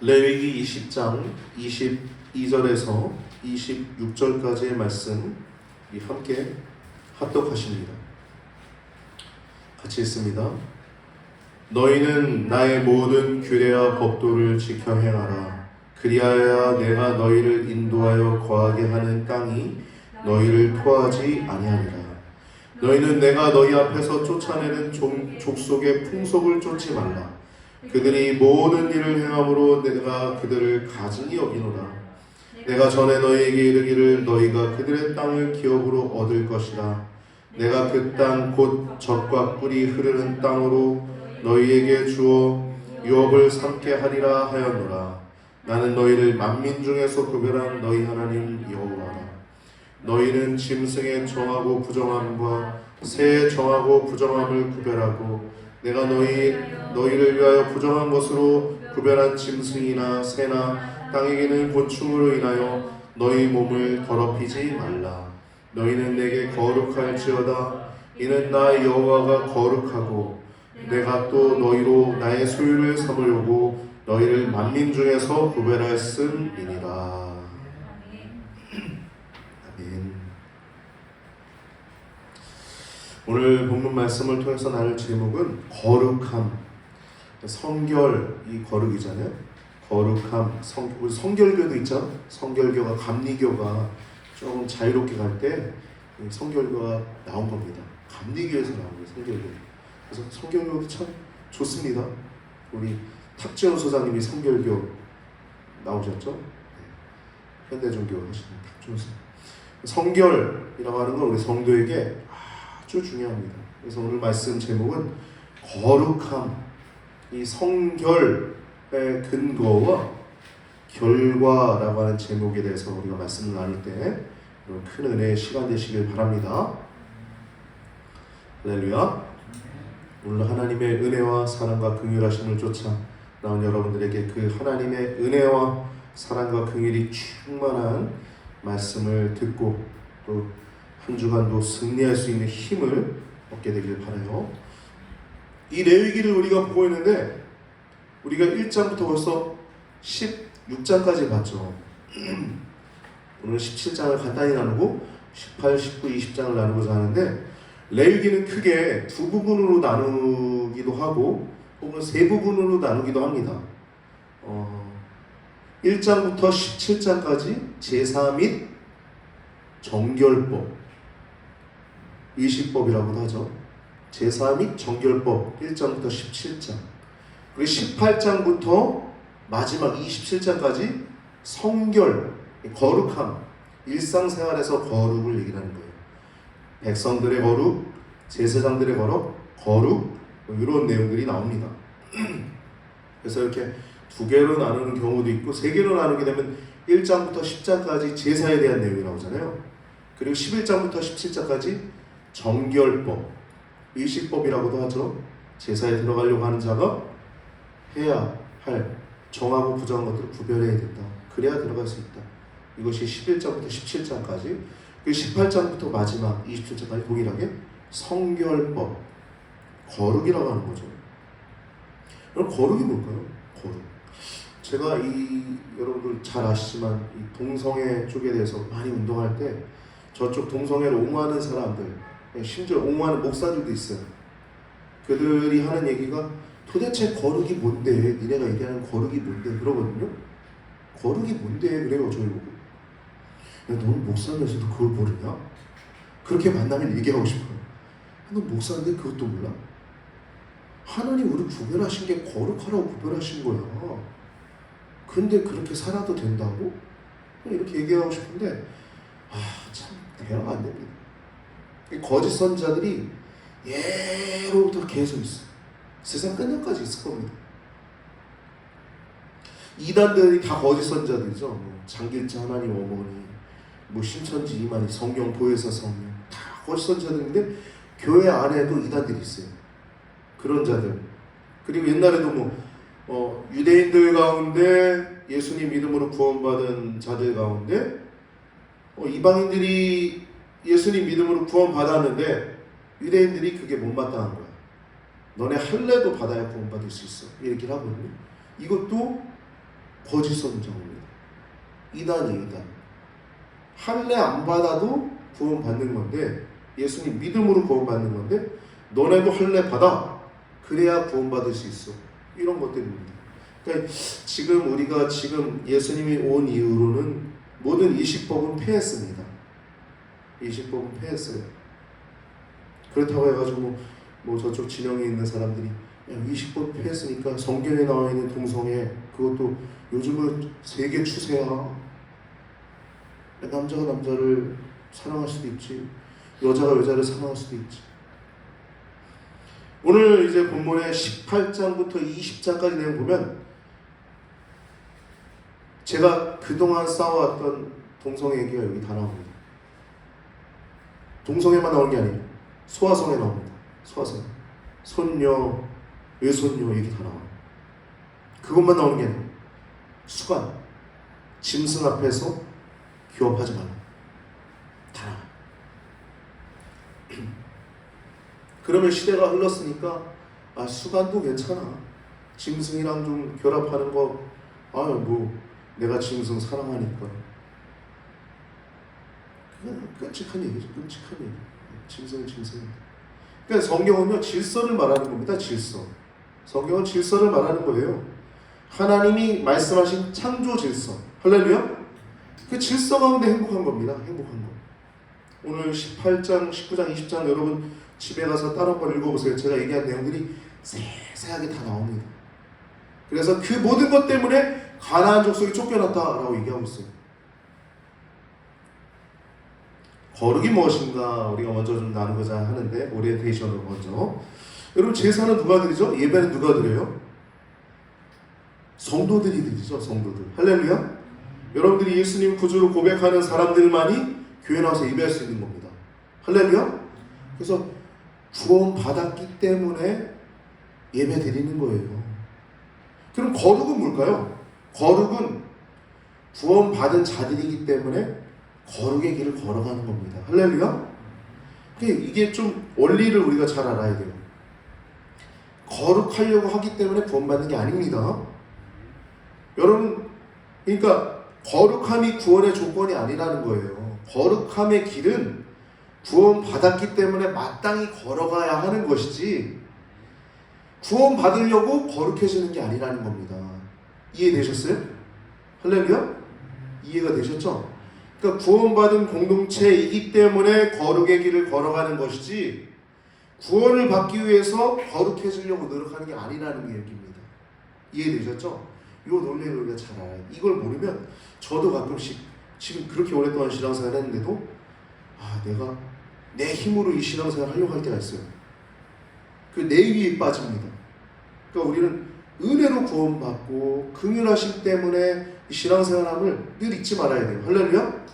레위기 20장 22절에서 26절까지의 말씀 함께 합독하십니다. 같이 읽습니다. 너희는 나의 모든 규례와 법도를 지켜 행하라. 그리하여야 내가 너희를 인도하여 거하게 하는 땅이 너희를 토하지 아니하리라. 너희는 내가 너희 앞에서 쫓아내는 족속의 풍속을 쫓지 말라. 그들이 모든 일을 행함으로 내가 그들을 가증히 여기노라. 내가 전에 너희에게 이르기를 너희가 그들의 땅을 기업으로 얻을 것이라. 내가 그 땅 곧 젖과 꿀이 흐르는 땅으로 너희에게 주어 유업을 삼게 하리라 하였노라. 나는 너희를 만민 중에서 구별한 너희 하나님 여호와라. 너희는 짐승의 정하고 부정함과 새의 정하고 부정함을 구별하고 내가 너희를 위하여 부정한 것으로 구별한 짐승이나 새나 땅에 기는 곤충으로 인하여 너희 몸을 더럽히지 말라. 너희는 내게 거룩할지어다. 이는 나 여호와가 거룩하고 내가 또 너희로 나의 소유를 삼으려고 너희를 만민 중에서 구별하였음이니라. 아멘. 오늘 본문 말씀을 통해서 나눌 제목은 거룩함. 성결, 이 거룩이잖아요. 거룩함. 우리 성결교도 있죠. 성결교가 감리교가 좀 자유롭게 갈 때 성결교가 나온 겁니다. 감리교에서 나온 거예요. 성결교. 그래서 성결교도 참 좋습니다. 우리 탁지원 소장님이 성결교 나오셨죠? 네. 현대종교 하시는 탁지원 소장. 성결이라고 하는 건 우리 성도에게 아주 중요합니다. 그래서 오늘 말씀 제목은 거룩함. 이 성결의 근거와 결과라고 하는 제목에 대해서 우리가 말씀을 나눌 때 큰 은혜의 시간 되시길 바랍니다. 할렐루야. 오늘 하나님의 은혜와 사랑과 긍휼하심을 쫓아 나온 여러분들에게 그 하나님의 은혜와 사랑과 긍휼이 충만한 말씀을 듣고 또 한 주간도 승리할 수 있는 힘을 얻게 되길 바라요. 이 레위기를 우리가 보고 있는데 우리가 1장부터 벌써 16장까지 봤죠. 오늘 17장을 간단히 나누고 18, 19, 20장을 나누고자 하는데 레위기는 크게 두 부분으로 나누기도 하고 혹은 세 부분으로 나누기도 합니다. 1장부터 17장까지 제사 및 정결법, 의식법이라고도 하죠. 제사 및 정결법 1장부터 17장, 그리고 18장부터 마지막 27장까지 성결, 거룩함, 일상생활에서 거룩을 얘기하는 거예요. 백성들의 거룩, 제사장들의 거룩, 이런 내용들이 나옵니다. 그래서 이렇게 두 개로 나누는 경우도 있고 세 개로 나누게 되면 1장부터 10장까지 제사에 대한 내용이 나오잖아요. 그리고 11장부터 17장까지 정결법, 의식법이라고도 하죠. 제사에 들어가려고 하는 자가 해야 할 정하고 부정한 것들을 구별해야 된다. 그래야 들어갈 수 있다. 이것이 11장부터 17장까지, 그 18장부터 마지막 27장까지 동일하게 성결법, 거룩이라고 하는 거죠. 그럼 거룩이 뭘까요? 거룩. 제가 여러분들 잘 아시지만 이 동성애 쪽에 대해서 많이 운동할 때 저쪽 동성애를 옹호하는 사람들, 심지어 옹호하는 목사들도 있어요. 그들이 하는 얘기가 도대체 거룩이 뭔데? 니네가 얘기하는 거룩이 뭔데? 그러거든요. 거룩이 뭔데? 그래요, 저희 보고. 야, 너는 목사면서도 그걸 모르냐? 그렇게 만나면 얘기하고 싶어요. 너 목사인데 그것도 몰라? 하나님 우리 구별하신 게 거룩하라고 구별하신 거야. 근데 그렇게 살아도 된다고? 이렇게 얘기하고 싶은데 참 대화가 안 됩니다. 거짓 선지자들이 예로부터 계속 있어요. 세상 끝날까지 있을 겁니다. 이단들이 다 거짓 선지자들이죠. 장길자 하나님 어머니, 신천지 이만희, 성령 보혜사 성령, 다 거짓 선지자들인데 교회 안에도 이단들이 있어요. 그런 자들. 그리고 옛날에도 유대인들 가운데 예수님 믿음으로 구원받은 자들 가운데 이방인들이 예수님 믿음으로 구원받았는데 유대인들이 그게 못마땅한 거야. 너네 할례도 받아야 구원받을 수 있어. 이렇게 하거든요. 이것도 거짓 선자입니다. 이단이에요, 이단. 할례 안 받아도 구원 받는 건데, 예수님 믿음으로 구원 받는 건데, 너네도 할례 받아. 그래야 구원 받을 수 있어. 이런 것들입니다. 그러니까 지금 우리가 예수님이 온 이후로는 모든 이식법은 폐했습니다. 이식법은 폐했어요. 그렇다고 해가지고 뭐 저쪽 진영에 있는 사람들이 이식법 폐했으니까 성경에 나와 있는 동성애 그것도 요즘은 세계 추세야. 남자가 남자를 사랑할 수도 있지, 여자가 여자를 사랑할 수도 있지. 오늘 이제 본문의 18장부터 20장까지 내용 보면 제가 그동안 쌓아왔던 동성애 얘기가 여기 다 나옵니다. 동성애만 나오는 게 아니에요. 소아성애 나옵니다. 소아성애. 손녀, 외손녀 얘기 다 나와요. 그것만 나오는 게 아니에요. 수간, 짐승 앞에서 기업하지 말라. 다 나와요. 그러면 시대가 흘렀으니까 수간도 괜찮아. 짐승이랑 좀 결합하는 거 뭐 내가 짐승 사랑하니까. 그건 끔찍한 얘기죠. 끔찍한 얘기. 짐승은 짐승입니다. 그러니까 성경은요 질서를 말하는 겁니다. 질서. 성경은 질서를 말하는 거예요. 하나님이 말씀하신 창조 질서. 할렐루야. 그 질서 가운데 행복한 겁니다. 행복한 거. 오늘 18장, 19장, 20장 여러분 집에 가서 따로 한번 읽어보세요. 제가 얘기한 내용들이 세세하게 다 나옵니다. 그래서 그 모든 것 때문에 가나안 족속이 쫓겨났다라고 얘기하고 있어요. 거룩이 무엇인가 우리가 먼저 좀 나누고자 하는데, 오리엔테이션으로 먼저. 여러분 제사는 누가 드리죠? 예배는 누가 드려요? 성도들이 드리죠. 성도들. 할렐루야. 여러분들이 예수님 구주로 고백하는 사람들만이 교회 나와서 예배할 수 있는 겁니다. 할렐루야. 그래서 구원 받았기 때문에 예배 드리는 거예요. 그럼 거룩은 뭘까요? 거룩은 구원 받은 자들이기 때문에 거룩의 길을 걸어가는 겁니다. 할렐루야. 이게 좀 원리를 우리가 잘 알아야 돼요. 거룩하려고 하기 때문에 구원받는 게 아닙니다. 여러분, 그러니까 거룩함이 구원의 조건이 아니라는 거예요. 거룩함의 길은 구원받았기 때문에 마땅히 걸어가야 하는 것이지, 구원받으려고 거룩해지는 게 아니라는 겁니다. 이해되셨어요? 할렐루야? 이해가 되셨죠? 그러니까 구원받은 공동체이기 때문에 거룩의 길을 걸어가는 것이지, 구원을 받기 위해서 거룩해지려고 노력하는 게 아니라는 얘기입니다. 이해되셨죠? 이 논리를 우리가 잘 알아요. 이걸 모르면 저도 가끔씩 지금 그렇게 오랫동안 신앙생활 했는데도 내가 내 힘으로 이 신앙생활 하려고 할 때가 있어요. 그 내위에 빠집니다. 그러니까 우리는 은혜로 구원받고 긍휼하심 때문에 이 신앙생활함을 늘 잊지 말아야 돼요. 할렐루야.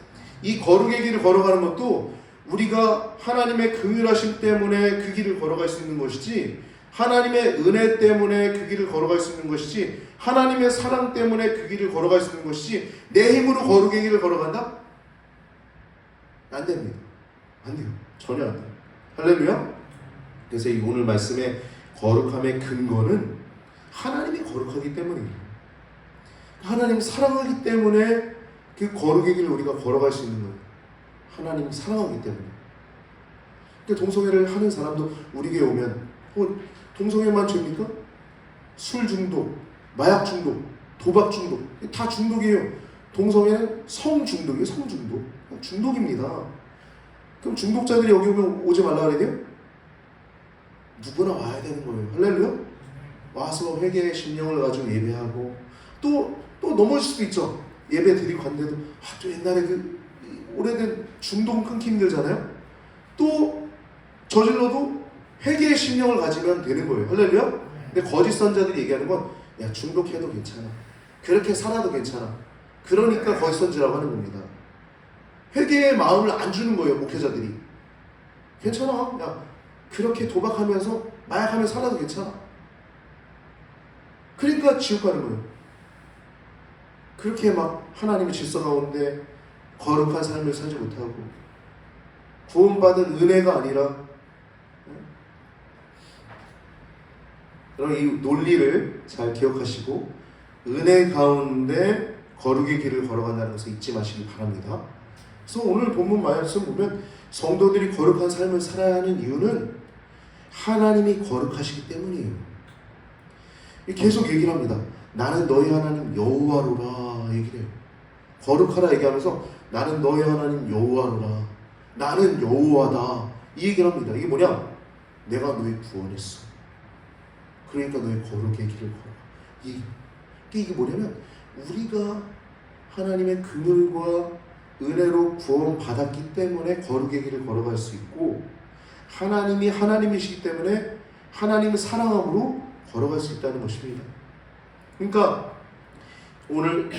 이 거룩의 길을 걸어가는 것도 우리가 하나님의 긍휼하심 때문에 그 길을 걸어갈 수 있는 것이지, 하나님의 은혜 때문에 그 길을 걸어갈 수 있는 것이지, 하나님의 사랑 때문에 그 길을 걸어갈 수 있는 것이지, 내 힘으로 거룩의 길을 걸어간다? 안 됩니다. 안 돼요. 전혀 안 돼요. 할렐루야. 그래서 이 오늘 말씀의 거룩함의 근거는 하나님이 거룩하기 때문입니다. 하나님 사랑하기 때문에 그 거룩의 길을 우리가 걸어갈 수 있는 거예요. 하나님 사랑하기 때문에. 근데 동성애를 하는 사람도 우리 교회 오면 동성애만 죄입니까? 술 중독, 마약 중독, 도박 중독, 다 중독이에요. 동성애는 성 중독이에요. 성 중독. 중독입니다. 그럼 중독자들이 여기 오면 오지 말라 그래야 돼요? 누구나 와야 되는 거예요. 할렐루야. 와서 회개의 심령을 가지고 예배하고, 또 넘어질 수도 있죠. 예배 드리고 갔는데도 또 옛날에 그 오래된 중독은 끊기 힘들잖아요. 또 저질러도 회개의 심령을 가지면 되는 거예요. 할렐루야. 근데 거짓 선자들이 얘기하는 건 중독해도 괜찮아, 그렇게 살아도 괜찮아, 그러니까 거짓 선지라고 하는 겁니다. 회개의 마음을 안 주는 거예요. 목회자들이. 괜찮아, 그렇게 도박하면서 마약하면서 살아도 괜찮아, 그러니까 지옥 가는 거예요. 그렇게 막 하나님의 질서 가운데 거룩한 삶을 살지 못하고 구원받은 은혜가 아니라, 여러분 이 논리를 잘 기억하시고 은혜 가운데 거룩의 길을 걸어간다는 것을 잊지 마시기 바랍니다. 그래서 오늘 본문 말씀 보면 성도들이 거룩한 삶을 살아야 하는 이유는 하나님이 거룩하시기 때문이에요. 계속 얘기를 합니다. 나는 너희 하나님 여호와로라 얘기를 해요. 거룩하라 얘기하면서 나는 너희 하나님 여호와로라, 나는 여호와다 이 얘기를 합니다. 이게 뭐냐? 내가 너희 구원했어. 그러니까 너희 거룩의 길을 걸어. 이게 뭐냐면 우리가 하나님의 긍휼과 은혜로 구원받았기 때문에 거룩의 길을 걸어갈 수 있고, 하나님이 하나님이시기 때문에 하나님의 사랑함으로 걸어갈 수 있다는 것입니다. 그러니까 오늘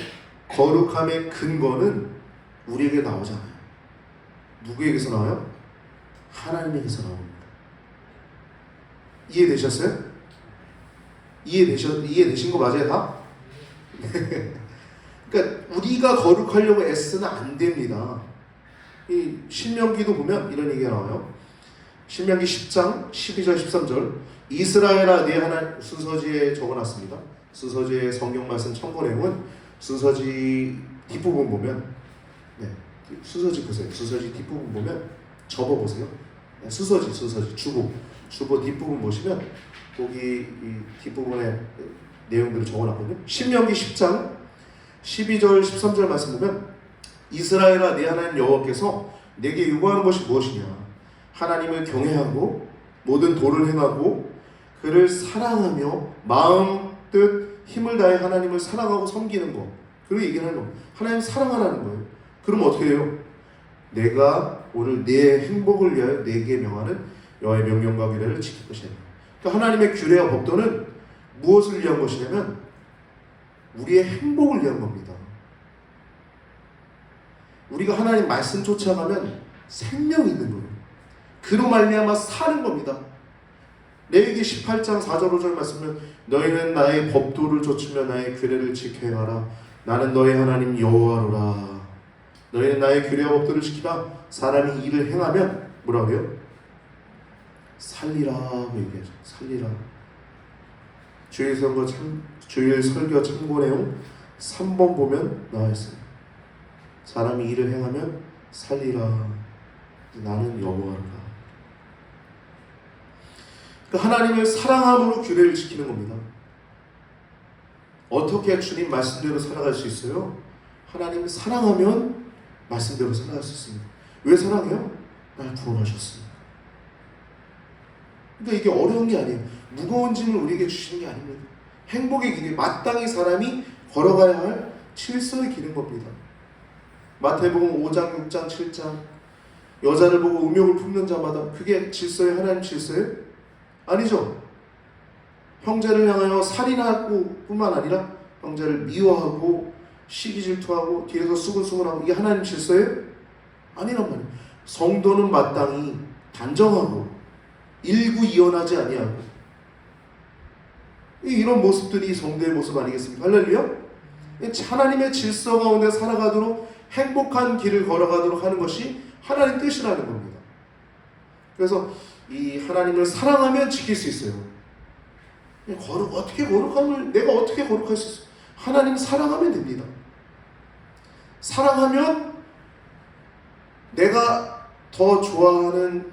거룩함의 근거는 우리에게 나오잖아요. 누구에게서 나와요? 하나님에게서 나옵니다. 이해되셨어요? 이해되신 거 맞아요 다? 그러니까 우리가 거룩하려고 애쓰면 안 됩니다. 이 신명기도 보면 이런 얘기가 나와요. 신명기 10장 12절 13절 이스라엘아 네 하나님, 순서지에 적어놨습니다. 순서지의 성경 말씀 첨부 내용은 순서지 뒷부분 보면, 순서지 보세요. 순서지 뒷부분 보면 접어보세요. 순서지 주보 뒷부분 보시면 거기 이 뒷부분에 내용들을 적어놨거든요. 신명기 10장 12절 13절 말씀 보면 이스라엘아 네 하나님 여호와께서 내게 요구하는 것이 무엇이냐? 하나님을 경외하고 모든 도를 행하고 그를 사랑하며 마음 뜻 힘을 다해 하나님을 사랑하고 섬기는 것. 그리고 얘기를 하는 겁니다. 하나님 사랑하라는 거예요. 그럼 어떻게 해요? 내가 오늘 내 행복을 위하여 내게 명하는 여호와의 명령과 규례를 지킬 것이다. 그러니까 하나님의 규례와 법도는 무엇을 위한 것이냐면 우리의 행복을 위한 겁니다. 우리가 하나님 말씀 쫓아가면 생명이 있는 거예요. 그로 말미암아 사는 겁니다. 레위기 18장 4절 5절 말씀은 너희는 나의 법도를 좇으며 나의 규례를 지켜 행하라. 나는 너희 하나님 여호와로라. 너희는 나의 규례와 법도를 지키라. 사람이 이를 행하면 뭐라고요? 살리라고 얘기하죠. 살리라. 주일 설교 참고 내용 3번 보면 나와 있어요. 사람이 이를 행하면 살리라. 나는 여호와로라. 하나님을 사랑함으로 규례를 지키는 겁니다. 어떻게 주님 말씀대로 살아갈 수 있어요? 하나님을 사랑하면 말씀대로 살아갈 수 있습니다. 왜 사랑해요? 날 구원하셨습니다. 그러니까 이게 어려운 게 아니에요. 무거운 짐을 우리에게 주시는 게 아닙니다. 행복의 길이 마땅히 사람이 걸어가야 할 질서의 길인 겁니다. 마태복음 5장 6장 7장 여자를 보고 음욕을 품는 자마다 그게 질서의 하나님 질서예요? 아니죠. 형제를 향하여 살인하고 뿐만 아니라 형제를 미워하고 시기 질투하고 뒤에서 수근수근하고 이게 하나님 질서예요? 아니란 말이에요. 성도는 마땅히 단정하고 일구이연하지 아니하고 이런 모습들이 성도의 모습 아니겠습니까? 할렐루야? 하나님의 질서 가운데 살아가도록 행복한 길을 걸어가도록 하는 것이 하나님 뜻이라는 겁니다. 그래서 이 하나님을 사랑하면 지킬 수 있어요. 어떻게 거룩함을 내가 어떻게 거룩할 수 있어요? 하나님 사랑하면 됩니다. 사랑하면 내가 더 좋아하는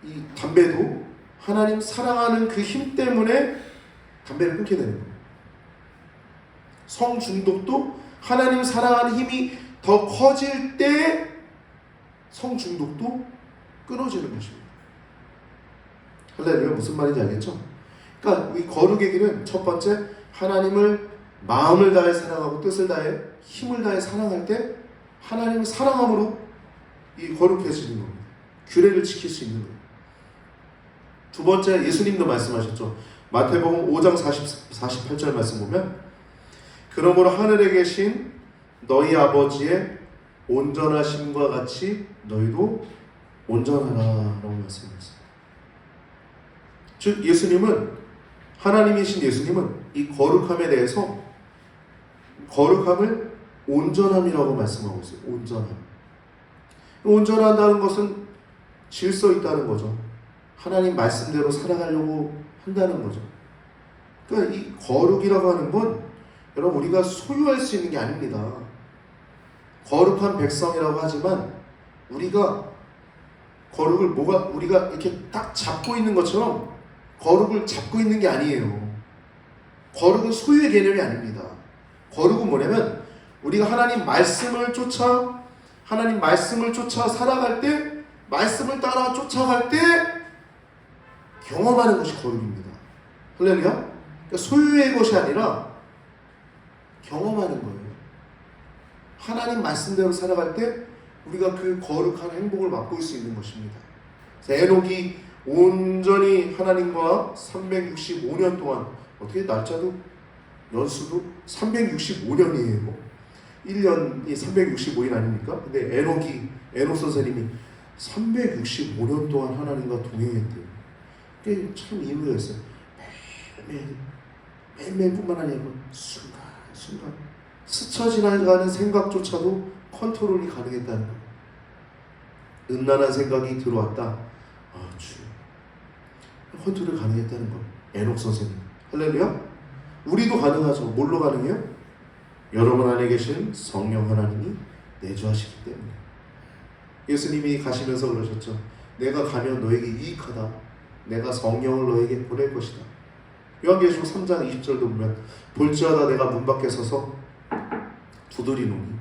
이 담배도 하나님 사랑하는 그 힘 때문에 담배를 끊게 되는 거예요. 성중독도 하나님 사랑하는 힘이 더 커질 때 성중독도 끊어지는 것입니다. 할렐루야. 무슨 말인지 알겠죠? 그러니까 이 거룩의 길은 첫 번째 하나님을 마음을 다해 사랑하고 뜻을 다해 힘을 다해 사랑할 때 하나님을 사랑함으로 이 거룩해지는 겁니다. 규례를 지킬 수 있는 거예요. 두 번째 예수님도 말씀하셨죠. 마태복음 5장 48절 말씀 보면 그러므로 하늘에 계신 너희 아버지의 온전하심과 같이 너희도 온전하라 라고 말씀하셨어요. 즉 예수님은 하나님이신 예수님은 이 거룩함에 대해서 거룩함을 온전함이라고 말씀하고 있어요. 온전함. 온전하다는 것은 질서 있다는 거죠. 하나님 말씀대로 살아가려고 한다는 거죠. 그러니까 이 거룩이라고 하는 건 여러분, 우리가 소유할 수 있는 게 아닙니다. 거룩한 백성이라고 하지만 우리가 거룩을 우리가 이렇게 딱 잡고 있는 것처럼 거룩을 잡고 있는 게 아니에요. 거룩은 소유의 개념이 아닙니다. 거룩은 뭐냐면 우리가 하나님 말씀을 쫓아 살아갈 때, 말씀을 따라 쫓아갈 때 경험하는 것이 거룩입니다. 할렐루야? 그러니까 소유의 것이 아니라 경험하는 거예요. 하나님 말씀대로 살아갈 때 우리가 그 거룩한 행복을 맛볼 수 있는 것입니다. 에녹이 온전히 하나님과 365년 동안, 어떻게 날짜도 연수도 365년이에요. 1년이 365일 아닙니까? 근데 에녹 선생님이 365년 동안 하나님과 동행했대요. 그게 참 이유가 있어요. 매일뿐만 아니라 순간 스쳐 지나가는 생각조차도 컨트롤이 가능했다는 거예요. 음란한 생각이 들어왔다. 주여. 컨트롤이 가능했다는 거예요. 에녹 선생님. 할렐루야? 우리도 가능하죠. 뭘로 가능해요? 여러분 안에 계신 성령 하나님이 내주하시기 때문에. 예수님이 가시면서 그러셨죠. 내가 가면 너에게 유익하다. 내가 성령을 너에게 보낼 것이다. 요한계시록 3장 20절도 보면 볼지어다 내가 문 밖에 서서 두드리노니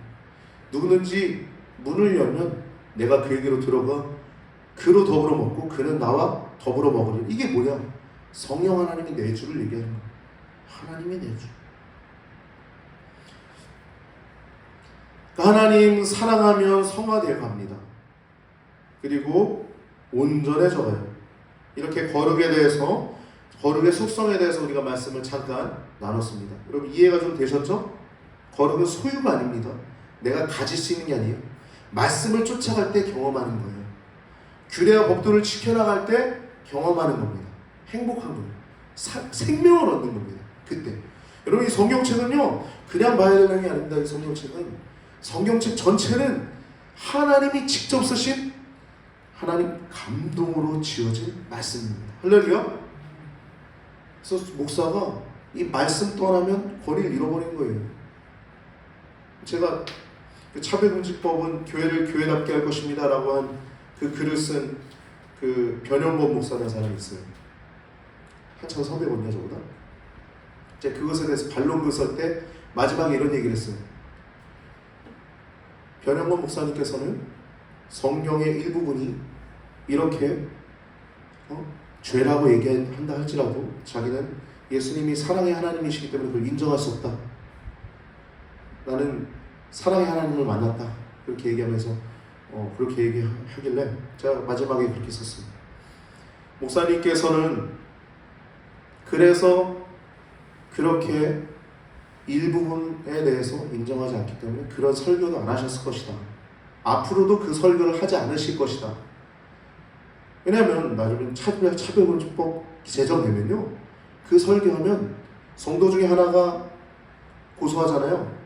누구든지 문을 열면 내가 그에게로 들어가 그로 더불어 먹고 그는 나와 더불어 먹으리라. 이게 뭐야? 성령 하나님의 내주를 얘기하는 거야. 하나님의 내주. 하나님 사랑하면 성화되어 갑니다. 그리고 온전해져 가요. 이렇게 거룩에 대해서, 거룩의 속성에 대해서 우리가 말씀을 잠깐 나눴습니다. 여러분 이해가 좀 되셨죠? 거룩은 소유가 아닙니다. 내가 가질 수 있는 게 아니에요. 말씀을 쫓아갈 때 경험하는 거예요. 규례와 법도를 지켜나갈 때 경험하는 겁니다. 행복한 거예요. 생명을 얻는 겁니다. 그때. 여러분 이 성경책은요 그냥 봐야 되는 게 아닙니다. 이 성경책 전체는 하나님이 직접 쓰신, 하나님 감동으로 지어진 말씀입니다. 할렐루야. 그래서 목사가 이 말씀 떠나면 거리를 잃어버린 거예요. 제가 그 차별금지법은 교회를 교회답게 할 것입니다 라고 한 그 글을 쓴 그 변형범 목사라는 사람이 있어요. 한참 선배거든요 저보다. 제가 그것에 대해서 반론글 쓸 때 마지막에 이런 얘기를 했어요. 변형범 목사님께서는 성경의 일부분이 이렇게 죄라고 얘기한다 할지라도 자기는 예수님이 사랑의 하나님이시기 때문에 그걸 인정할 수 없다. 나는 사랑의 하나님을 만났다. 그렇게 얘기하면서 그렇게 얘기하길래 제가 마지막에 그렇게 썼습니다. 목사님께서는 그래서 그렇게 일부분에 대해서 인정하지 않기 때문에 그런 설교도 안 하셨을 것이다. 앞으로도 그 설교를 하지 않으실 것이다. 왜냐하면 나중에 차별금지법 제정되면요 그 설교하면 성도 중에 하나가 고소하잖아요.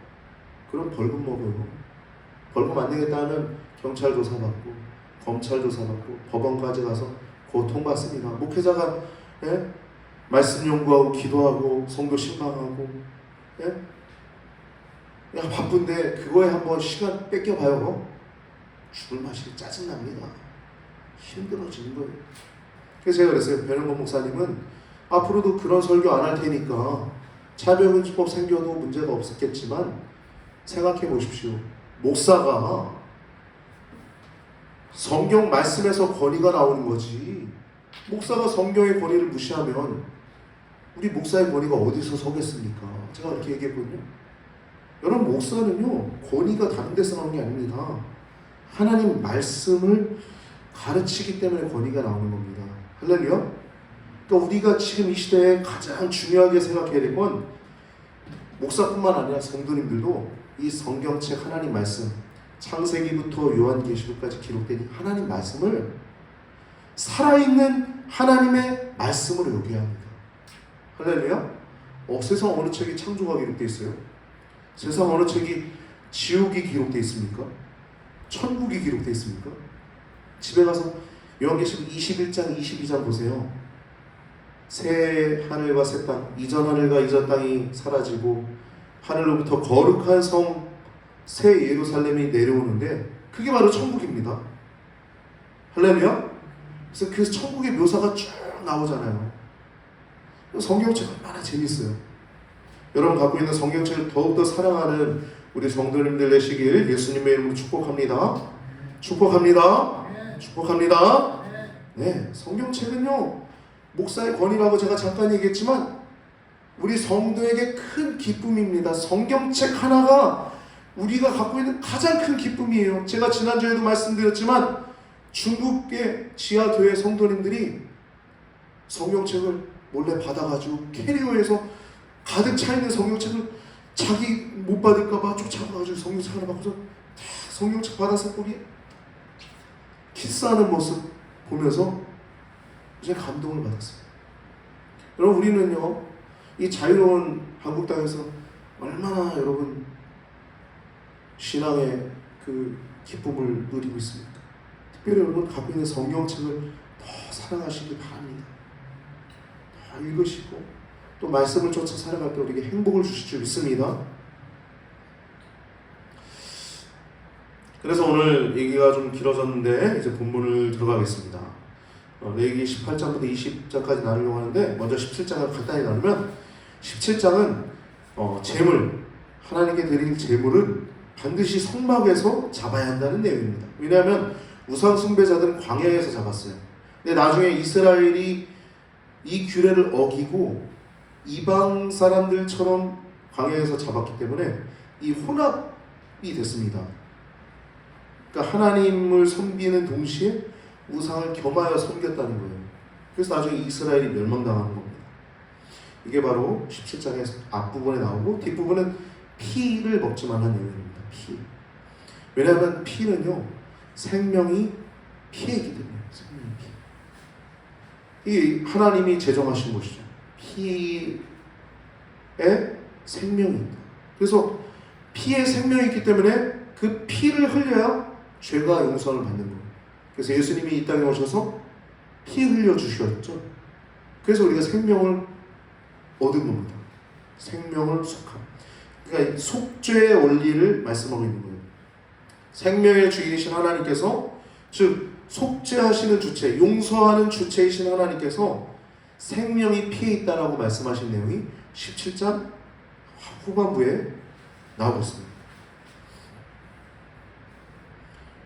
그럼 벌금 먹어요. 벌금 안 내겠다 하면 경찰 조사받고 검찰 조사받고 법원까지 가서 고통받습니다. 목회자가 말씀 연구하고 기도하고 성도 신방하고 그냥 바쁜데 그거에 한번 시간 뺏겨봐요. 죽을 맛이 짜증납니다. 힘들어지는 거예요. 그래서 제가 그랬어요. 변형범 목사님은 앞으로도 그런 설교 안 할 테니까 차별금지법 생겨도 문제가 없었겠지만 생각해 보십시오. 목사가 성경 말씀에서 권위가 나오는 거지. 목사가 성경의 권위를 무시하면 우리 목사의 권위가 어디서 서겠습니까? 제가 그렇게 얘기했거든요. 여러분 목사는요 권위가 다른 데서 나오는 게 아닙니다. 하나님 말씀을 가르치기 때문에 권위가 나오는 겁니다. 할렐루야. 그러니까 우리가 지금 이 시대에 가장 중요하게 생각해야 될 건 목사뿐만 아니라 성도님들도 이 성경책 하나님 말씀 창세기부터 요한계시록까지 기록된 하나님 말씀을 살아있는 하나님의 말씀으로 여겨야 합니다. 할렐루야. 세상 어느 책이 창조가 기록되어 있어요? 세상 어느 책이 지옥이 기록되어 있습니까? 천국이 기록되어 있습니까? 집에 가서 요한계시록 21장 22장 보세요. 새 하늘과 새 땅, 이전 하늘과 이전 땅이 사라지고 하늘로부터 거룩한 성 새 예루살렘이 내려오는데 그게 바로 천국입니다. 할렐루야. 그래서 그 천국의 묘사가 쭉 나오잖아요. 성경책 얼마나 재밌어요. 여러분 갖고 있는 성경책을 더욱더 사랑하는 우리 성도님들 되시길 예수님의 이름으로 축복합니다. 축복합니다. 축복합니다. 네, 성경책은요 목사의 권위라고 제가 잠깐 얘기했지만 우리 성도에게 큰 기쁨입니다. 성경책 하나가 우리가 갖고 있는 가장 큰 기쁨이에요. 제가 지난주에도 말씀드렸지만 중국의 지하교회 성도님들이 성경책을 몰래 받아가지고 캐리어에서 가득 차있는 성경책을 자기 못 받을까봐 쫓아가가지고 성경책 하나 받고서 성경책 받아서 거기 키스하는 모습 보면서 제가 감동을 받았어요. 여러분 우리는요 이 자유로운 한국 땅에서 얼마나 여러분 신앙의 그 기쁨을 누리고 있습니까? 특별히 여러분 갖고 있는 성경책을 더 사랑하시기 바랍니다. 더 읽으시고 또 말씀을 쫓아 살아갈 때 우리에게 행복을 주실 줄 믿습니다. 그래서 오늘 얘기가 좀 길어졌는데 이제 본문을 들어가겠습니다. 레위기 18장부터 20장까지 나누려고 하는데 먼저 17장을 간단히 나누면 17장은 제물, 하나님께 드릴 제물은 반드시 성막에서 잡아야 한다는 내용입니다. 왜냐하면 우상 숭배자들은 광야에서 잡았어요. 근데 나중에 이스라엘이 이 규례를 어기고 이방 사람들처럼 광야에서 잡았기 때문에 이 혼합이 됐습니다. 그러니까 하나님을 섬기는 동시에 우상을 겸하여 섬겼다는 거예요. 그래서 나중에 이스라엘이 멸망당하는 겁니다. 이게 바로 17장의 앞부분에 나오고 뒷부분은 피를 먹지 말라는 내용입니다. 피. 왜냐하면 피는요 생명이 피이기 때문에 생명이 피. 이 하나님이 제정하신 것이죠. 피에 생명이 있다. 그래서 피에 생명이 있기 때문에 그 피를 흘려야 죄가 용서를 받는 거예요. 그래서 예수님이 이 땅에 오셔서 피 흘려 주셨죠. 그래서 우리가 생명을 얻은 겁니다. 생명을 속함. 그러니까 속죄의 원리를 말씀하고 있는 거예요. 생명의 주인이신 하나님께서 즉 속죄하시는 주체, 용서하는 주체이신 하나님께서 생명이 피에 있다라고 말씀하신 내용이 17장 후반부에 나오고 있습니다.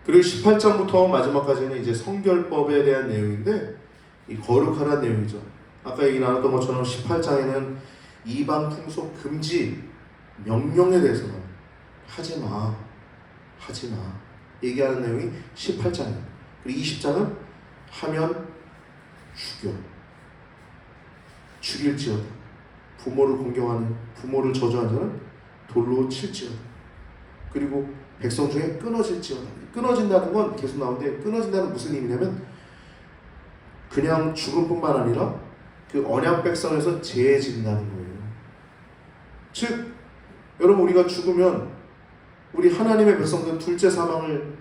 그리고 18장부터 마지막까지는 이제 성결법에 대한 내용인데 이 거룩하라는 내용이죠. 아까 얘기 나눴던 것처럼 18장에는 이방 풍속 금지 명령에 대해서는 하지마 얘기하는 내용이 18장이에요. 그리고 20장은 하면 죽일지어다. 부모를 공경하는 부모를 저주하는 자는 돌로 칠지어다. 그리고 백성 중에 끊어질지어다. 끊어진다는 건 계속 나오는데 끊어진다는 무슨 의미냐면 그냥 죽음뿐만 아니라 그 언약 백성에서 제해진다는 거예요. 즉 여러분 우리가 죽으면 우리 하나님의 백성들은 둘째 사망을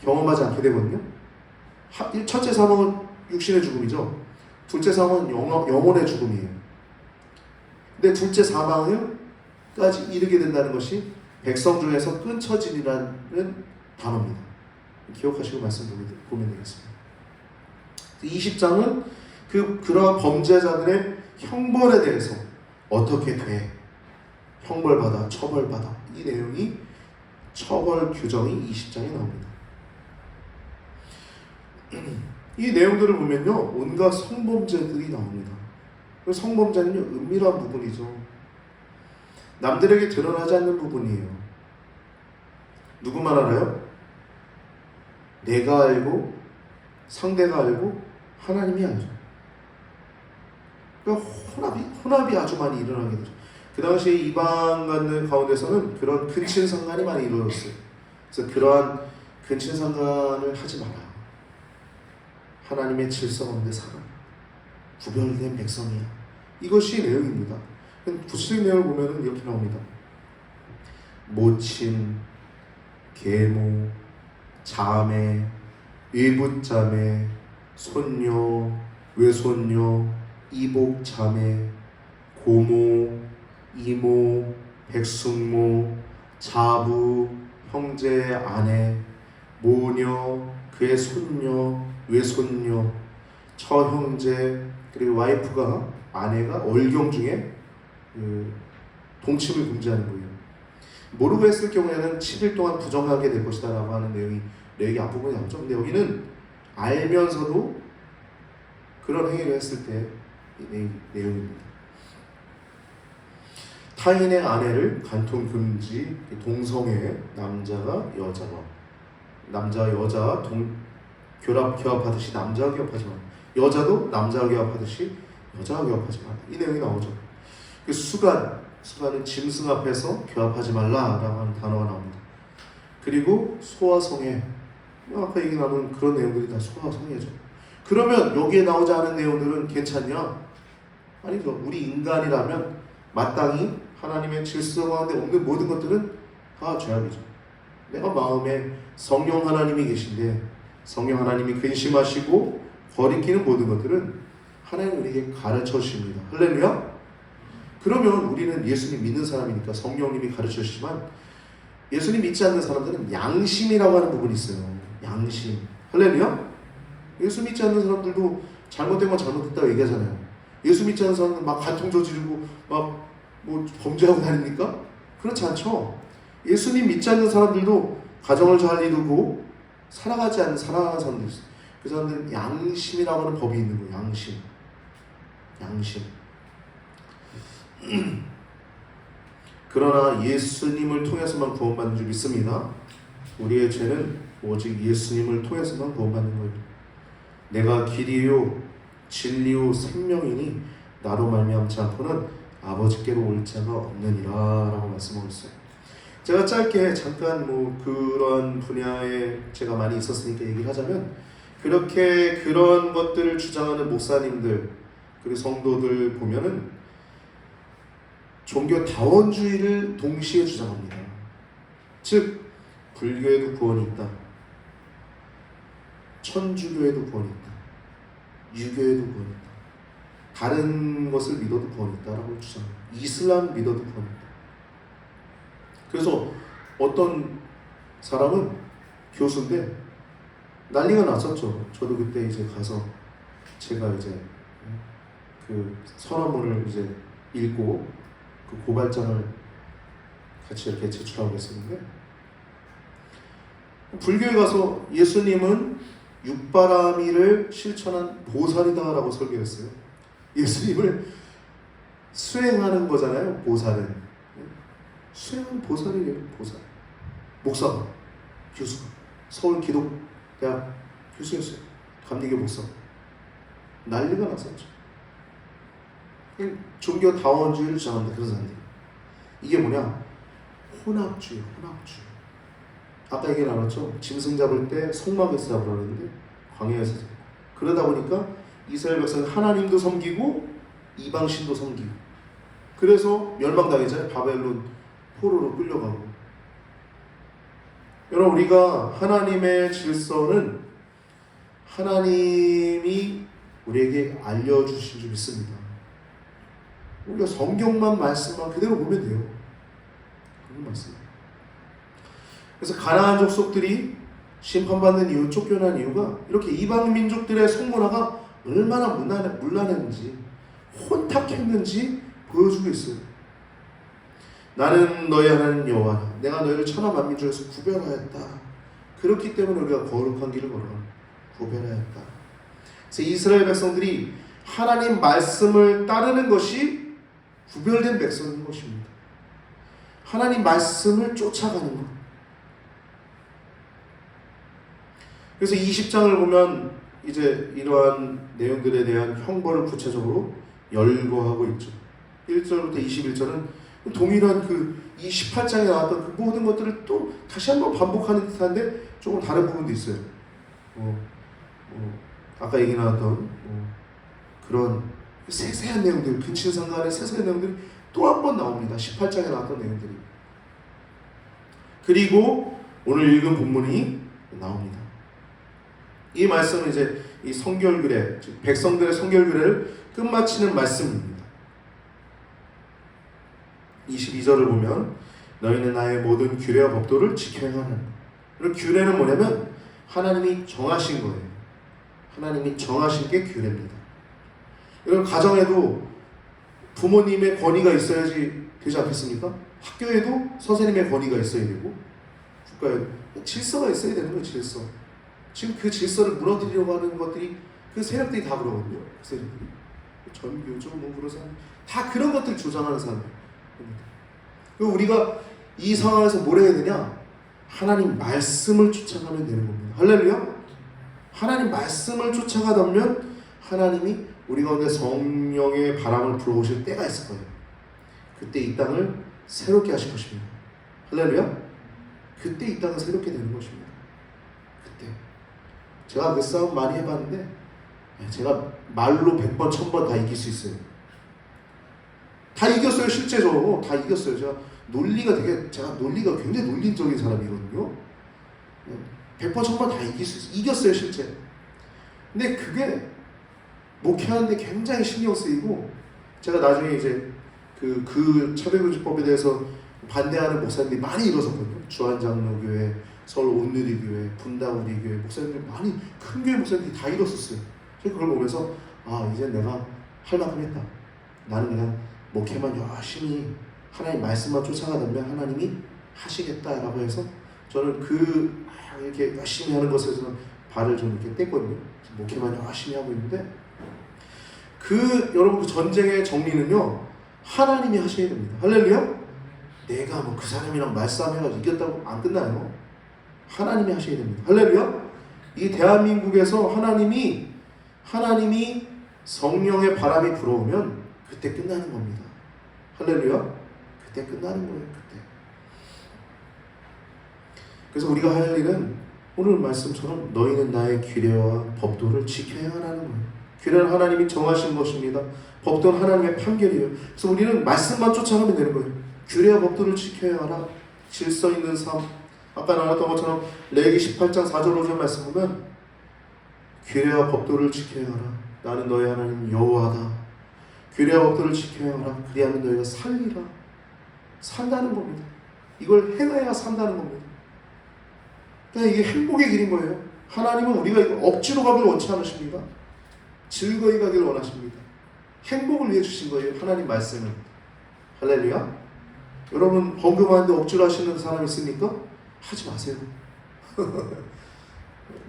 경험하지 않게 되거든요. 첫째 사망은 육신의 죽음이죠. 둘째 사망은 영혼의 죽음이에요. 근데 둘째 사망을까지 이르게 된다는 것이 백성 중에서 끊쳐진이라는 단어입니다. 기억하시고 말씀 보면 되겠습니다. 20장은 그러한 범죄자들의 형벌에 대해서 어떻게 돼? 형벌받아, 처벌받아. 이 내용이 처벌 규정이 20장에 나옵니다. 이 내용들을 보면요 온갖 성범죄들이 나옵니다. 성범죄는요 은밀한 부분이죠. 남들에게 드러나지 않는 부분이에요. 누구만 알아요? 내가 알고 상대가 알고 하나님이 알죠. 그러니까 혼합이 아주 많이 일어나게 되죠. 그 당시에 이방 가운데서는 그런 근친상간이 많이 이루어졌어요. 그래서 그러한 근친상간을 하지 마라. 하나님의 질서 가운데 살아. 구별된 백성이야. 이것이 내용입니다. 구체적인 내용을 보면 이렇게 나옵니다. 모친, 계모, 자매, 외부자매, 손녀, 외손녀, 이복자매, 고모, 이모, 백숙모, 자부, 형제, 아내, 모녀, 그의 손녀, 외손녀, 처형제, 그리고 와이프가 아내가 얼경 중에 동침을 금지하는 거예요. 모르고 했을 경우에는 7일 동안 부정하게 될 것이다 라고 하는 내용이 앞부분에 나오죠. 근데 여기는 알면서도 그런 행위를 했을 때 내용입니다. 타인의 아내를 간통 금지, 동성애, 남자가 여자 교합하듯이 남자와 교합하지 마. 여자도 남자와 교합하듯이 여자와 교합하지 마. 이 내용이 나오죠. 수간은 짐승 앞에서 교합하지 말라라고 하는 단어가 나옵니다. 그리고 소아성애, 아까 얘기 나눈 그런 내용들이 다 소아성애죠. 그러면 여기에 나오지 않은 내용들은 괜찮냐? 아니죠. 우리 인간이라면 마땅히 하나님의 질서 가운데 없는 모든 것들은 다 죄악이죠. 내가 마음에 성령 하나님이 계신데 성령 하나님이 근심하시고 거리끼는 모든 것들은 하나님 우리에게 가르쳐 주십니다. 할렐루야? 그러면 우리는 예수님 믿는 사람이니까 성령님이 가르쳐 주시지만 예수님 믿지 않는 사람들은 양심이라고 하는 부분이 있어요. 양심. 할렐루야? 예수 믿지 않는 사람들도 잘못된 건 잘못했다고 얘기하잖아요. 예수 믿지 않는 사람들은 막 간통 저지르고 막 뭐 범죄하고 다닙니까? 그렇지 않죠. 예수님 믿지 않는 사람들도 가정을 잘 이루고 살아가지 않는 사랑하는 사람들이 있어요. 그 사람들은 양심이라고 하는 법이 있는 거예요. 양심. 그러나 예수님을 통해서만 구원받는 줄 믿습니다. 우리의 죄는 오직 예수님을 통해서만 구원받는 거예요. 내가 길이요 진리요 생명이니 나로 말미암지 않고는 아버지께로 올 자가 없느니라 라고 말씀하고 있어요. 제가 짧게 잠깐 그런 분야에 제가 많이 있었으니까 얘기를 하자면 그렇게 그런 것들을 주장하는 목사님들 그리고 성도들 보면은 종교 다원주의를 동시에 주장합니다. 즉 불교에도 구원이 있다, 천주교에도 구원이 있다, 유교에도 구원이 있다, 다른 것을 믿어도 구원이 있다라고 주장합니다. 이슬람 믿어도 구원이 있다. 그래서 어떤 사람은 교수인데 난리가 났었죠. 저도 그때 이제 가서 제가 이제 그 선언문을 이제 읽고 그 고발장을 같이 이렇게 제출하고 했었는데 불교에 가서 예수님은 육바라밀을 실천한 보살이다라고 설교했어요. 예수님을 수행하는 거잖아요. 보살은 수행하는 보살이래요. 보살. 목사가, 교수가 서울 기독대학 교수였어요. 감리교 목사. 난리가 났었죠. 종교 다원주의를 주장합니다. 그런 사람들이. 이게 뭐냐? 혼합주의. 아까 얘기 나눴죠. 짐승 잡을 때 성막에서 잡으라고 했는데 광야에서 잡고. 그러다 보니까 이스라엘 백성은 하나님도 섬기고 이방신도 섬기고 그래서 멸망당했잖아요. 바벨론 포로로 끌려가고. 여러분 우리가 하나님의 질서는 하나님이 우리에게 알려주신 줄 믿습니다. 우리가 성경만 말씀만 그대로 보면 돼요. 그런 말씀. 그래서 가나안 족속들이 심판받는 이유, 쫓겨난 이유가 이렇게 이방 민족들의 성문화가 얼마나 문란했는지 혼탁했는지 보여주고 있어요. 나는 너희 하나님 여호와라. 내가 너희를 천하 만민 중에서 구별하였다. 그렇기 때문에 우리가 거룩한 길을 걸어가 구별하였다. 그래서 이스라엘 백성들이 하나님 말씀을 따르는 것이 구별된 백성인 것입니다. 하나님 말씀을 쫓아가는 것. 그래서 20장을 보면 이제 이러한 내용들에 대한 형벌을 구체적으로 열거하고 있죠. 1절부터 21절은 동일한 이 18장에 나왔던 그 모든 것들을 또 다시 한번 반복하는 듯한데 조금 다른 부분도 있어요. 아까 얘기 나왔던 그런 세세한 내용들, 근친상간의 세세한 내용들이 또 한 번 나옵니다. 18장에 나왔던 내용들이. 그리고 오늘 읽은 본문이 나옵니다. 이 말씀은 이제 이 성결규례, 즉 백성들의 성결규례를 끝마치는 말씀입니다. 22절을 보면 너희는 나의 모든 규례와 법도를 지켜야 하는. 그리고 규례는 뭐냐면 하나님이 정하신 거예요. 하나님이 정하신 게 규례입니다. 이런 가정에도 부모님의 권위가 있어야지 되지 않겠습니까? 학교에도 선생님의 권위가 있어야 되고, 국가에 질서가 있어야 되는 거예요. 질서. 지금 그 질서를 무너뜨리려고 하는 것들이, 그 세력들이 다 그러거든요. 그 세력들이 전교조 뭐 그런 사람 다 그런 것들을 주장하는 사람들. 그리고 우리가 이 상황에서 뭘 해야 되냐? 하나님 말씀을 쫓아가면 되는 겁니다. 할렐루야. 하나님 말씀을 쫓아가다면 하나님이 우리 가운데 성령의 바람을 불어오실 때가 있을 거예요. 그때 이 땅을 새롭게 하실 것입니다. 할렐루야. 그때 이 땅을 새롭게 되는 것입니다. 그때 제가 그 싸움 많이 해봤는데 제가 말로 100번 1000번 다 이길 수 있어요. 다 이겼어요. 실제적으로 다 이겼어요. 제가 논리가 굉장히 논리적인 사람이거든요. 100번 1000번 다 이길 수 있어요. 이겼어요. 실제. 근데 그게 목회하는데 굉장히 신경 쓰이고, 제가 나중에 이제 그 차별금지법에 대해서 반대하는 목사님들이 많이 일어섰거든요. 주한장로교회, 서울 온누리교회, 분당우리교회 목사님들 많이, 큰 교회 목사님들이 다 일었었어요. 제가 그걸 보면서 이제 내가 할 만큼 했다. 나는 그냥 목회만 열심히 하나님 말씀만 쫓아가다면 하나님이 하시겠다라고 해서 저는 이렇게 열심히 하는 것에서는 발을 좀 이렇게 뗐거든요. 목회만 열심히 하고 있는데, 여러분 그 전쟁의 정리는요 하나님이 하셔야 됩니다. 할렐루야. 내가 뭐 그 사람이랑 말싸움해가지고 이겼다고 안 끝나요. 하나님이 하셔야 됩니다. 할렐루야. 이 대한민국에서 하나님이 성령의 바람이 불어오면 그때 끝나는 겁니다. 할렐루야. 그때 끝나는 거예요. 그때. 그래서 우리가 할 일은 오늘 말씀처럼 너희는 나의 규례와 법도를 지켜야 하라는 거예요. 규례는 하나님이 정하신 것입니다. 법도는 하나님의 판결이에요. 그래서 우리는 말씀만 쫓아가면 되는 거예요. 규례와 법도를 지켜야 하라. 질서 있는 삶. 아까 나눴던 것처럼 레위기 18장 4절 5절 말씀 보면 규례와 법도를 지켜야 하라. 나는 너희 하나님 여호와다. 규례와 법도를 지켜야 하라. 그리하면 너희가 살리라. 산다는 겁니다. 이걸 행해야 산다는 겁니다. 그러니까 이게 행복의 길인 거예요. 하나님은 우리가 이거 억지로 가길 원치 않으십니다. 즐거이 가길 원하십니다. 행복을 위해 주신 거예요. 하나님 말씀은. 할렐루야. 여러분 헌금하는데 억지로 하시는 사람 있습니까? 하지 마세요.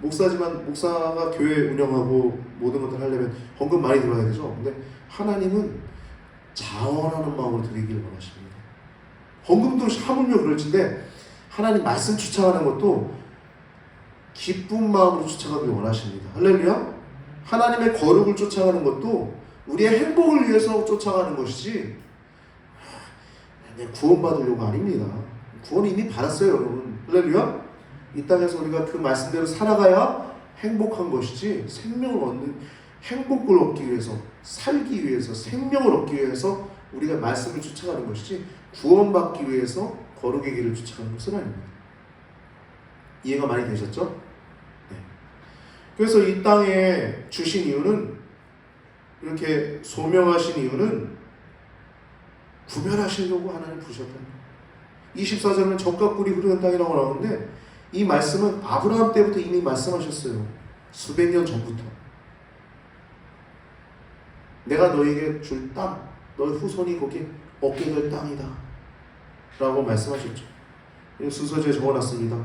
목사가 교회 운영하고 모든 것들 하려면 헌금 많이 들어야 되죠. 근데 하나님은 자원하는 마음으로 드리기를 원하십니다. 헌금도 하물며 그럴진데 하나님 말씀 쫓아가는 것도 기쁜 마음으로 쫓아가길 원하십니다. 할렐루야. 하나님의 거룩을 쫓아가는 것도 우리의 행복을 위해서 쫓아가는 것이지 구원받으려고 아닙니다. 구원은 이미 받았어요, 여러분. 할렐루야. 이 땅에서 우리가 그 말씀대로 살아가야 행복한 것이지, 생명을 얻는, 행복을 얻기 위해서, 살기 위해서, 생명을 얻기 위해서 우리가 말씀을 쫓아가는 것이지 구원받기 위해서 거룩의 길을 쫓아가는 것은 아닙니다. 이해가 많이 되셨죠? 네. 그래서 이 땅에 주신 이유는, 이렇게 소명하신 이유는 구별하시려고 하나님 부르셨다. 24절은 젖과 꿀이 흐르는 땅이라고 나오는데 이 말씀은 아브라함 때부터 이미 말씀하셨어요. 수백 년 전부터. 내가 너에게 줄 땅, 너의 후손이 거기에 얻게 될 땅이다 라고 말씀하셨죠. 순서지에 적어놨습니다.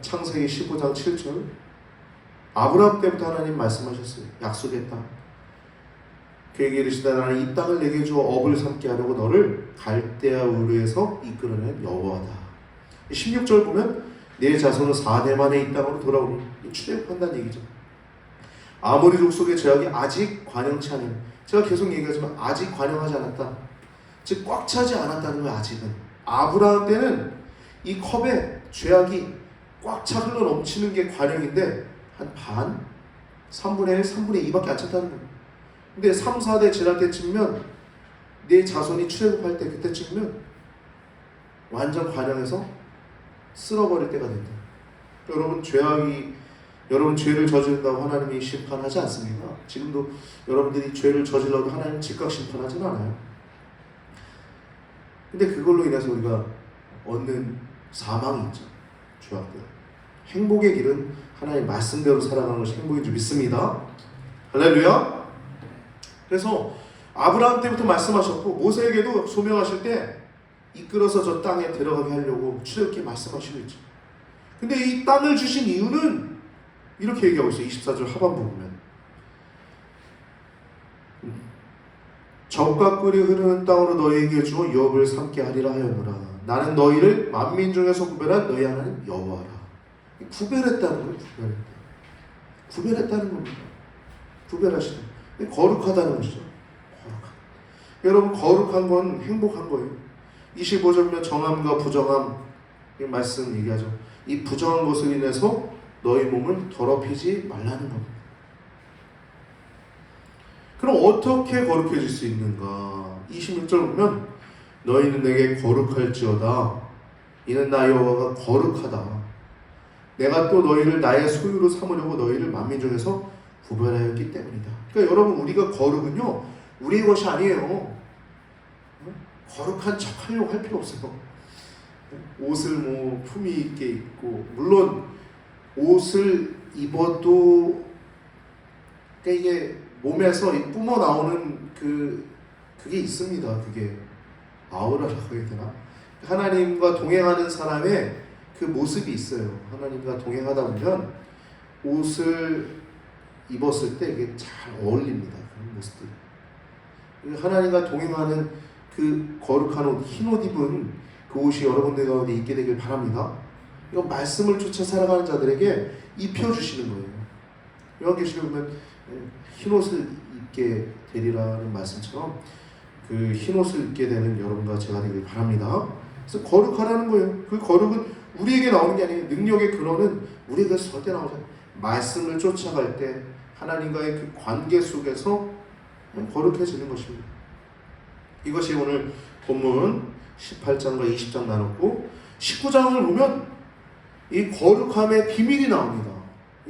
창세기 15장 7절. 아브라함 때부터 하나님 말씀하셨어요. 약속의 땅. 그에게 이르시되 나는 이 땅을 내게 주어 업을 삼게 하려고 너를 갈대아 우르에서 이끌어낸 여호와다. 16절 보면 내 자손은 4대 만에 이 땅으로 돌아오니, 출애굽한다는 얘기죠. 아모리 족속의 죄악이 아직 관영치 않은, 제가 계속 얘기하지만 아직 관영하지 않았다. 즉 꽉 차지 않았다는 거예요. 아직은. 아브라함 때는 이 컵에 죄악이 꽉 차 흘러 넘치는 게 관영인데 한 반? 3분의 1, 3분의 2밖에 안 찼다는 거예요. 근데 3, 4대 지날 때쯤이면, 내 자손이 출애굽할 때 그때쯤이면 완전 관영해서 쓸어버릴 때가 된다. 여러분 죄를 저지른다고 하나님이 심판하지 않습니다. 지금도 여러분들이 죄를 저질러도 하나님 즉각 심판하지는 않아요. 근데 그걸로 인해서 우리가 얻는 사망이 있죠. 죄악들. 행복의 길은 하나님 말씀대로 살아가는 것이 행복인 줄 믿습니다. 할렐루야. 그래서 아브라함 때부터 말씀하셨고 모세에게도 소명하실 때 이끌어서 저 땅에 들어가게 하려고 출애굽기 말씀하시고 있죠. 근데 이 땅을 주신 이유는 이렇게 얘기하고 있어요. 24절 하반부 보면 적과 꿀이 흐르는 땅으로 너희에게 주어 유업을 삼게 하리라 하였노라. 나는 너희를 만민 중에서 구별한 너희 하나님 여호와라. 구별했다는 거예요. 구별했다는 겁니다. 구별하시다. 거룩하다는 것이죠. 거룩하다. 여러분, 거룩한 건 행복한 거예요. 25절 보면 정함과 부정함 이 말씀 얘기하죠. 이 부정한 것을 인해서 너희 몸을 더럽히지 말라는 겁니다. 그럼 어떻게 거룩해질 수 있는가? 26절 보면 너희는 내게 거룩할지어다. 이는 나 여호와가 거룩하다. 내가 또 너희를 나의 소유로 삼으려고 너희를 만민 중에서 구별하였기 때문이다. 그러니까 여러분, 우리가 거룩은요 우리의 것이 아니에요. 거룩한 척 하려고 할 필요 없어요. 옷을 뭐 품위 있게 입고, 물론 옷을 입어도 그러니까 이게 몸에서 뿜어 나오는 그게 있습니다. 그게 아우라라고 해야 되나? 하나님과 동행하는 사람의 그 모습이 있어요. 하나님과 동행하다 보면 옷을 입었을 때 이게 잘 어울립니다. 그런 모습들. 하나님과 동행하는 그 거룩한 옷, 흰 옷 입은 그 옷이 여러분들 가운데 있게 되길 바랍니다. 이건 말씀을 쫓아 살아가는 자들에게 입혀주시는 거예요. 요한계시록에 보면 흰 옷을 입게 되리라는 말씀처럼 그 흰 옷을 입게 되는 여러분과 제가 되길 바랍니다. 그래서 거룩하라는 거예요. 그 거룩은 우리에게 나오는 게 아니에요. 능력의 근원은 우리에게 절대 나오지 않아요. 말씀을 쫓아갈 때 하나님과의 그 관계 속에서 거룩해지는 것입니다. 이것이 오늘 본문 18장과 20장 나눴고 19장을 보면 이 거룩함의 비밀이 나옵니다.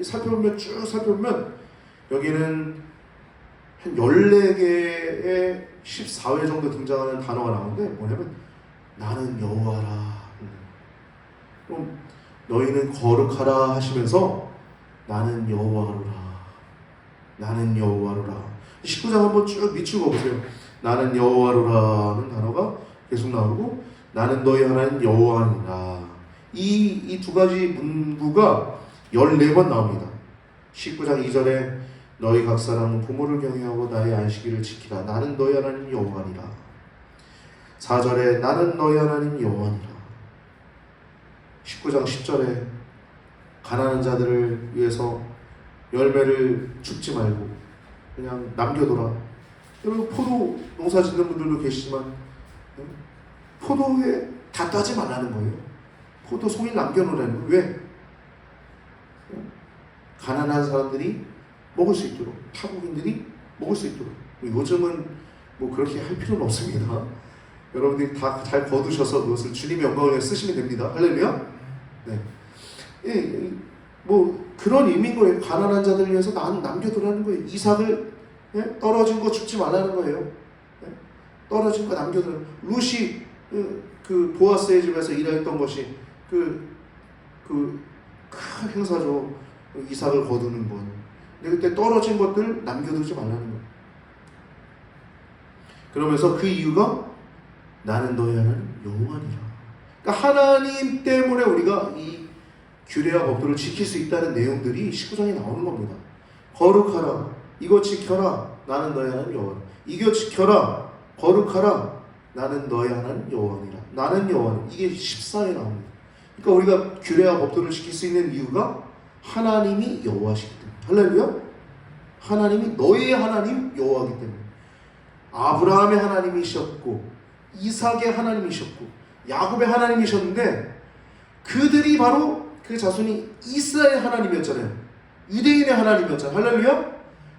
살펴보면 쭉 살펴보면 여기는 한 14개의 14회 정도 등장하는 단어가 나오는데 뭐냐면 나는 여호와라. 그럼 너희는 거룩하라 하시면서 나는 여호와로라. 나는 여호와로라. 19장 한번 쭉 미치고 보세요. 나는 여호와로라는 단어가 계속 나오고 나는 너희 하나님 여호와니라. 이 두 가지 문구가 14번 나옵니다. 19장 2절에 너희 각 사람은 부모를 경외하고 나의 안식일을 지키라. 나는 너희 하나님 여호와니라. 4절에 나는 너희 하나님 여호와니라. 19장 10절에 가난한 자들을 위해서 열매를 줍지 말고 그냥 남겨둬라. 여러분, 포도 농사 짓는 분들도 계시지만 포도에 다 따지 말라는 거예요. 포도 송이 남겨놓으라는 거예요. 왜? 가난한 사람들이 먹을 수 있도록, 타국인들이 먹을 수 있도록. 요즘은 뭐 그렇게 할 필요는 없습니다. 여러분들이 다 잘 거두셔서 그것을 주님의 영광을 위해 쓰시면 됩니다. 할렐루야. 네. 뭐 그런 의미인 거예요. 가난한 자들을 위해서 남겨두라는 거예요. 이삭을 떨어진 거 줍지 말라는 거예요. 떨어진 거 남겨두라는. 룻이 그 보아스의 집에서 일했던 것이 큰 행사죠. 이삭을 거두는 건. 근데 그때 떨어진 것들 남겨두지 말라는 거예요. 그러면서 그 이유가 나는 너희 하나님 여호와니라. 그러니까 하나님 때문에 우리가 이 규례와 법도를 지킬 수 있다는 내용들이 19장에 나오는 겁니다. 거룩하라. 이거 지켜라. 나는 너희 하나님 여호와라. 이거 지켜라. 거룩하라. 나는 너희 하나님 여호와니라. 나는 여호와니라. 이게 14에 나옵니다. 그러니까 우리가 규례와 법도를 지킬 수 있는 이유가 하나님이 여호와시기 때문에. 할렐루야. 하나님이 너희의 하나님 여호와이기 때문에. 아브라함의 하나님이셨고 이삭의 하나님이셨고 야곱의 하나님이셨는데 그들이 바로 그 자손이 이스라엘 하나님이었잖아요. 유대인의 하나님이었잖아요. 할렐루야.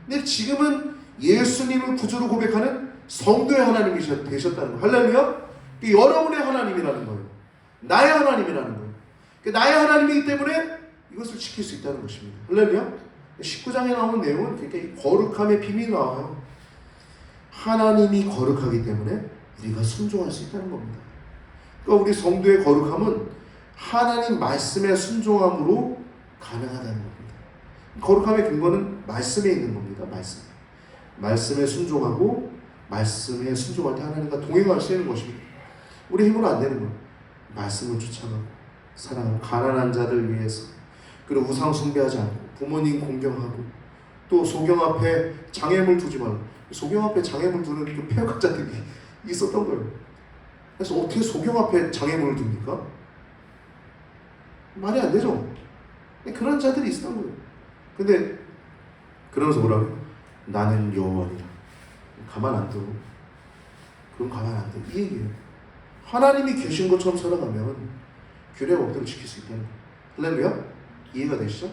근데 지금은 예수님을 구주로 고백하는 성도의 하나님이 되셨다는 거예요. 할렐루야. 여러분의 하나님이라는 거예요. 나의 하나님이라는 거예요. 나의 하나님이기 때문에 이것을 지킬 수 있다는 것입니다. 할렐루야. 19장에 나오는 내용은 그러니까 거룩함의 비밀이 나와요. 하나님이 거룩하기 때문에 우리가 순종할 수 있다는 겁니다. 그러니까 우리 성도의 거룩함은 하나님 말씀에 순종함으로 가능하다는 겁니다. 거룩함의 근거는 말씀에 있는 겁니다. 말씀에 순종하고 말씀에 순종할 때 하나님과 동행하시는 것입니다. 우리 힘으로 안 되는 거예요. 말씀을 쫓아가고 사랑하고 가난한 자들 위해서, 그리고 우상 숭배하지 않고 부모님 공경하고, 또 소경 앞에 장애물 두지 말고. 소경 앞에 장애물 두는 그 폐역학자들이 있었던 거예요. 그래서 어떻게 소경 앞에 장애물을 둡니까? 말이 안 되죠. 그런 자들이 있었던 거예요. 근데 그러면서 뭐라고요? 나는 여호와니라. 가만 안 두고. 그럼 가만 안 둬. 이 얘기예요. 하나님이 계신 것처럼 살아가면 규례와 법도를 지킬 수 있다는 거예요. 할렐루야? 이해가 되시죠?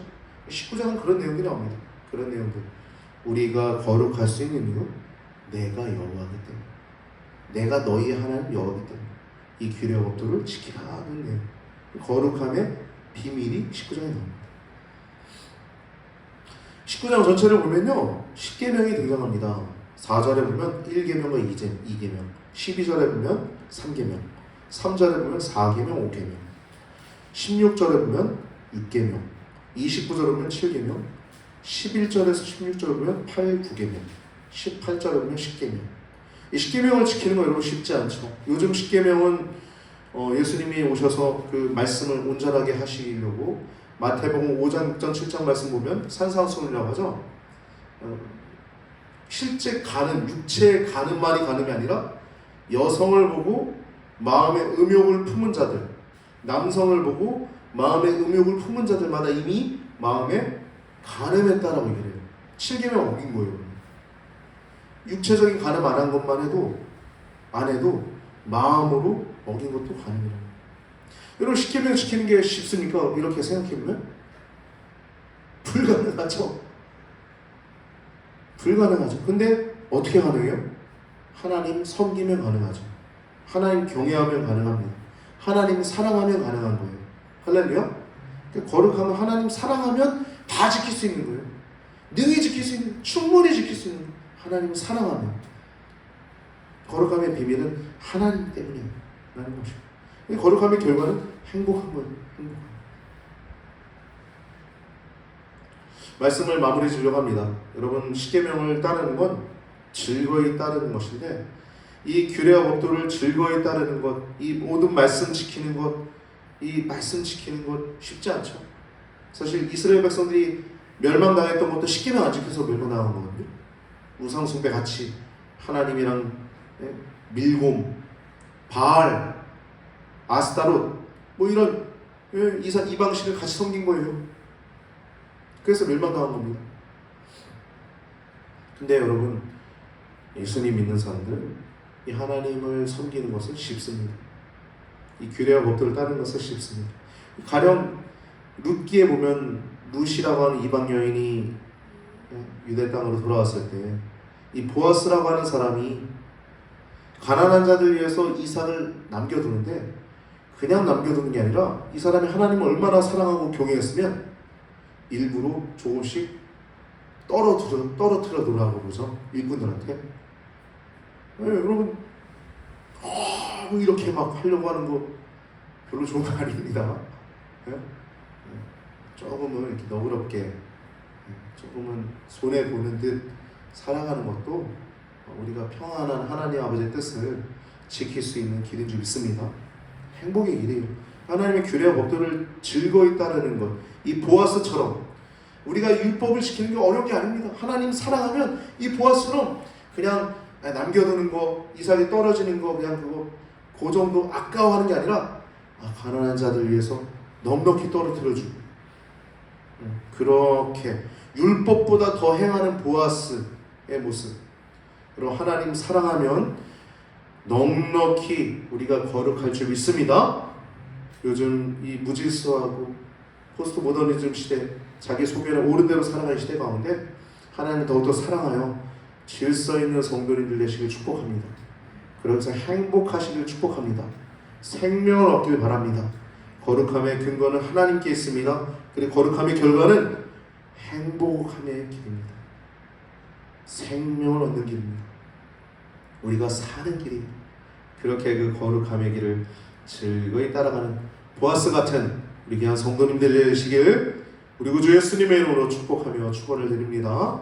19장은 그런 내용이 나옵니다. 그런 내용들. 우리가 거룩할 수 있는 이유, 내가 여호와이기 때문에, 내가 너희 하나님 여호와이기 때문에 이 규례와 법도를 지키라는 내용. 거룩함의 비밀이 19장에 나옵니다. 19장 전체를 보면요, 10계명이 등장합니다. 4절에 보면 1계명과 2계명, 12절에 보면 3계명, 3절에 보면 4계명, 5계명, 16절에 보면 6계명, 29절에 보면 7계명, 11절에서 16절에 보면 8, 9계명, 18절에 보면 10계명. 이 10계명을 지키는 거 여러분 쉽지 않죠. 요즘 10계명은 예수님이 오셔서 그 말씀을 온전하게 하시려고 마태복음 5장, 6장, 7장 말씀 보면 산상수훈이라고 하죠. 실제 가는, 육체에 가는 말이 가늠이 아니라 여성을 보고 마음의 음욕을 품은 자들, 남성을 보고 마음의 음욕을 품은 자들마다 이미 마음에 가늠했다라고 얘기를 해요. 7계명 어긴 거예요. 육체적인 가늠 안 한 것만 해도, 안 해도 마음으로 어긴 것도 가늠이라고. 여러분 10계명 지키는 게 쉽습니까? 이렇게 생각해보면 불가능하죠. 불가능하죠. 근데 어떻게 가능해요? 하나님 섬기면 가능하죠. 하나님 경외하면 가능합니다. 하나님 사랑하면 가능한 거예요. 할렐루야? 거룩하면, 하나님 사랑하면 다 지킬 수 있는 거예요. 능히 지킬 수 있는, 충분히 지킬 수 있는 거예요. 하나님 사랑하면. 거룩함의 비밀은 하나님 때문이에요. 라는 것입니다. 거룩함의 결과는 행복한 거예요. 행복한. 말씀을 마무리 지으려고 합니다. 여러분, 십계명을 따르는 건 즐거이 따르는 것인데, 이 규례와 법도를 즐거이 따르는 것, 이 모든 말씀 지키는 것, 이 말씀 지키는 것 쉽지 않죠. 사실 이스라엘 백성들이 멸망당했던 것도 십계명 안 지켜서 멸망당한 거거든요. 우상숭배 같이 하나님이랑 밀곰, 바알, 아스타롯, 뭐 이런 이방신을 같이 섬긴 거예요. 그래서 멸망당한 겁니다. 근데 여러분, 예수님 믿는 사람들, 이 하나님을 섬기는 것은 쉽습니다. 이 규례와 법도를 따르는 것은 쉽습니다. 가령 룻기에 보면 룻이라고 하는 이방 여인이 유대 땅으로 돌아왔을 때, 이 보아스라고 하는 사람이 가난한 자들 위해서 이삭을 남겨두는데, 그냥 남겨두는 게 아니라 이 사람이 하나님을 얼마나 사랑하고 경외했으면 일부러 조금씩 떨어뜨려 놓으라고 그러죠. 일꾼들한테. 여러분, 이렇게 막 하려고 하는 거 별로 좋은 거 아닙니다. 조금은 이렇게 너그럽게, 조금은 손해보는 듯 살아가는 것도 우리가 평안한 하나님 아버지의 뜻을 지킬 수 있는 길인 줄 믿습니다. 행복의 길이에요. 하나님의 규례와 법도를 즐거이 따르는 것, 이 보아스처럼 우리가 율법을 지키는 게 어려운 게 아닙니다. 하나님 사랑하면 이 보아스처럼 그냥 남겨두는 거, 이삭이 떨어지는 거, 그냥 그 정도 아까워하는 게 아니라 가난한 자들 위해서 넉넉히 떨어뜨려주고, 그렇게 율법보다 더 행하는 보아스의 모습. 그리고 하나님 사랑하면 넉넉히 우리가 거룩할 줄 믿습니다. 요즘 이 무질서하고 포스트 모더니즘 시대, 자기 소견에 옳은 대로 살아가는 시대 가운데 하나님을 더욱더 사랑하여 질서 있는 성도님들 되시길 축복합니다. 그래서 행복하시길 축복합니다. 생명을 얻길 바랍니다. 거룩함의 근거는 하나님께 있습니다. 그리고 거룩함의 결과는 행복함의 길입니다. 생명을 얻는 길입니다. 우리가 사는 길이, 그렇게 그 거룩함의 길을 즐거이 따라가는 보아스 같은 우리 귀한 성도님들 되시길 우리 구주 예수님의 이름으로 축복하며 축원을 드립니다.